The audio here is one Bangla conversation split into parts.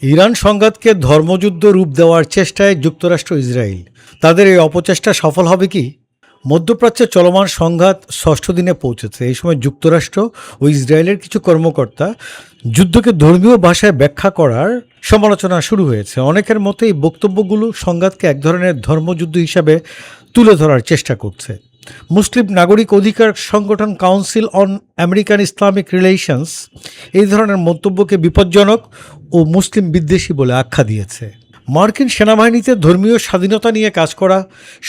ইরান সংঘাতকে ধর্মযুদ্ধ রূপ দেওয়ার চেষ্টায় যুক্তরাষ্ট্র ইসরায়েল তাদের এই অপচেষ্টা সফল হবে কি? মধ্যপ্রাচ্যে চলমান সংঘাত ষষ্ঠ দিনে পৌঁছেছে। এই সময় যুক্তরাষ্ট্র ও ইসরায়েলের কিছু কর্মকর্তা যুদ্ধকে ধর্মীয় ভাষায় ব্যাখ্যা করার সমালোচনা শুরু হয়েছে। অনেকের মতে এই বক্তব্যগুলো সংঘাতকে এক ধরনের ধর্মযুদ্ধ হিসাবে তুলে ধরার চেষ্টা করছে। মুসলিম নাগরিক অধিকার সংগঠন council on American Islamic relations এই ধরনের মন্তব্যকে বিপজ্জনক ও মুসলিম বিদ্বেষী বলে আখ্যা দিয়েছে। মার্কিন সেনাবাহিনীতে ধর্মীয় স্বাধীনতা নিয়ে কাজ করা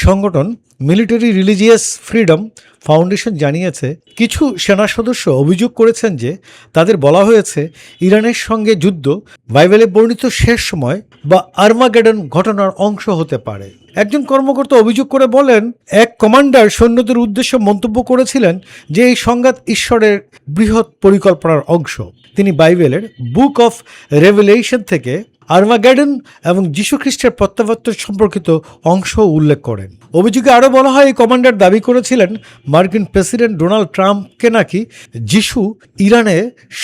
সংগঠন মিলিটারি রিলিজিয়াস ফ্রিডম ফাউন্ডেশন জানিয়েছে, কিছু সেনা সদস্য অভিযোগ করেছেন যে তাদের বলা হয়েছে ইরানের সঙ্গে যুদ্ধ বাইবেলে বর্ণিত শেষ সময় বা আর্মাগেডন ঘটনার অংশ হতে পারে। একজন কর্মকর্তা অভিযোগ করে বলেন, এক কমান্ডার সৈন্যদের উদ্দেশ্যে মন্তব্য করেছিলেন যে এই সংঘাত ঈশ্বরের বৃহৎ পরিকল্পনার অংশ। তিনি বাইবেলের বুক অফ রেভেলেশন থেকে আর্মাগেডন এবং যীশুখ্রিস্টের প্রত্যাবর্তন সম্পর্কিত অংশ উল্লেখ করেন। অভিযোগে আরও বলা হয়, এই কমান্ডার দাবি করেছিলেন মার্কিন প্রেসিডেন্ট ডোনাল্ড ট্রাম্পকে নাকি যিশু ইরানে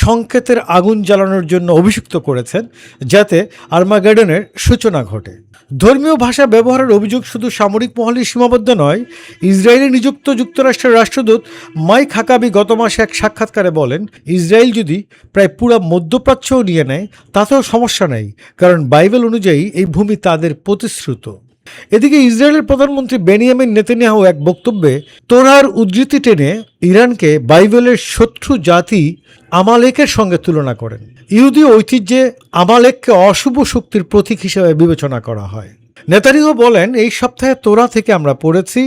সংকেতের আগুন জ্বালানোর জন্য অভিযুক্ত করেছেন, যাতে আর্মাগেডনের সূচনা ঘটে। ধর্মীয় ভাষা ব্যবহারের অভিযোগ শুধু সামরিক মহলে সীমাবদ্ধ নয়। ইসরায়েলে নিযুক্ত যুক্তরাষ্ট্রের রাষ্ট্রদূত মাইক হাকাবি গত মাসে এক সাক্ষাৎকারে বলেন, ইসরায়েল যদি প্রায় পুরো মধ্যপ্রাচ্যও নিয়ে নেয় তাতেও সমস্যা নেই, কারণ বাইবেল অনুযায়ী এই ভূমি তাদের প্রতিশ্রুত। এদিকে ইসরায়েলের প্রধানমন্ত্রী বেনিয়ামিন নেতানিয়াহু এক বক্তব্যে তোরার উদ্ধৃতি টেনে ইরানকে বাইবেলের শত্রু জাতি আমালেকের সঙ্গে তুলনা করেন। ইহুদি ঐতিহ্যে আমালেককে অশুভ শক্তির প্রতীক হিসেবে বিবেচনা করা হয়। নেতানিয়াহু বলেন, এই সপ্তাহে তোরা থেকে আমরা পড়েছি,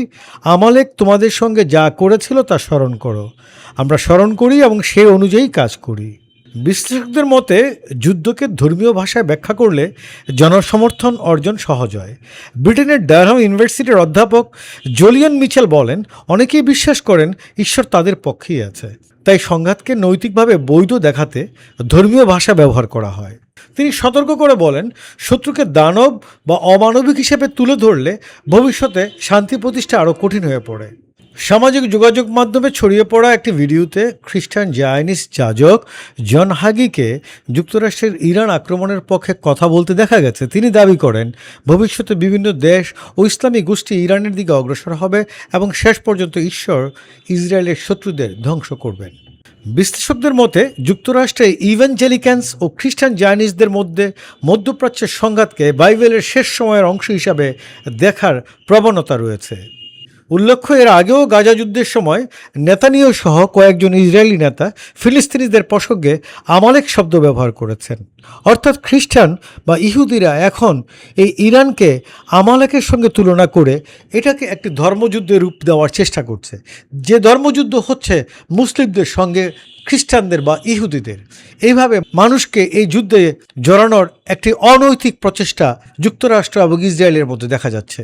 আমালেক তোমাদের সঙ্গে যা করেছিল তা স্মরণ করো। আমরা স্মরণ করি এবং সেই অনুযায়ী কাজ করি। বিশ্লেষকদের মতে যুদ্ধকে ধর্মীয় ভাষায় ব্যাখ্যা করলে জনসমর্থন অর্জন সহজ হয়। ব্রিটেনের ডারহাম ইউনিভার্সিটির অধ্যাপক জোলিয়ান মিচেল বলেন, অনেকেই বিশ্বাস করেন ঈশ্বর তাদের পক্ষেই আছে, তাই সংঘাতকে নৈতিকভাবে বৈধ দেখাতে ধর্মীয় ভাষা ব্যবহার করা হয়। তিনি সতর্ক করে বলেন, শত্রুকে দানব বা অমানবিক হিসেবে তুলে ধরলে ভবিষ্যতে শান্তি প্রতিষ্ঠা আরও কঠিন হয়ে পড়ে। সামাজিক যোগাযোগ মাধ্যমে ছড়িয়ে পড়া একটি ভিডিওতে খ্রিস্টান জায়নিস্ট যাজক জন হাগিকে যুক্তরাষ্ট্রের ইরান আক্রমণের পক্ষে কথা বলতে দেখা গেছে। তিনি দাবি করেন, ভবিষ্যতে বিভিন্ন দেশ ও ইসলামী গোষ্ঠী ইরানের দিকে অগ্রসর হবে এবং শেষ পর্যন্ত ঈশ্বর ইসরায়েলের শত্রুদের ধ্বংস করবেন। বিশ্লেষকদের মতে যুক্তরাষ্ট্রে ইভাঞ্জেলিক্যান্স ও খ্রিস্টান জায়নিস্টদের মধ্যে মধ্যপ্রাচ্যের সংঘাতকে বাইবেলের শেষ সময়ের অংশ হিসাবে দেখার প্রবণতা রয়েছে। উল্লেখ্য, এর আগেও গাজা যুদ্ধের সময় নেতানিয়াহু সহ কয়েকজন ইসরায়েলি নেতা ফিলিস্তিনিদের প্রসঙ্গে আমালেক শব্দ ব্যবহার করেছেন। অর্থাৎ খ্রিস্টান বা ইহুদিরা এখন এই ইরানকে আমালেকের সঙ্গে তুলনা করে এটাকে একটি ধর্মযুদ্ধের রূপ দেওয়ার চেষ্টা করছে, যে ধর্মযুদ্ধ হচ্ছে মুসলিমদের সঙ্গে খ্রিস্টানদের বা ইহুদিদের। এইভাবে মানুষকে এই যুদ্ধে জড়ানোর একটি অনৈতিক প্রচেষ্টা যুক্তরাষ্ট্র এবং ইসরায়েলের মধ্যে দেখা যাচ্ছে।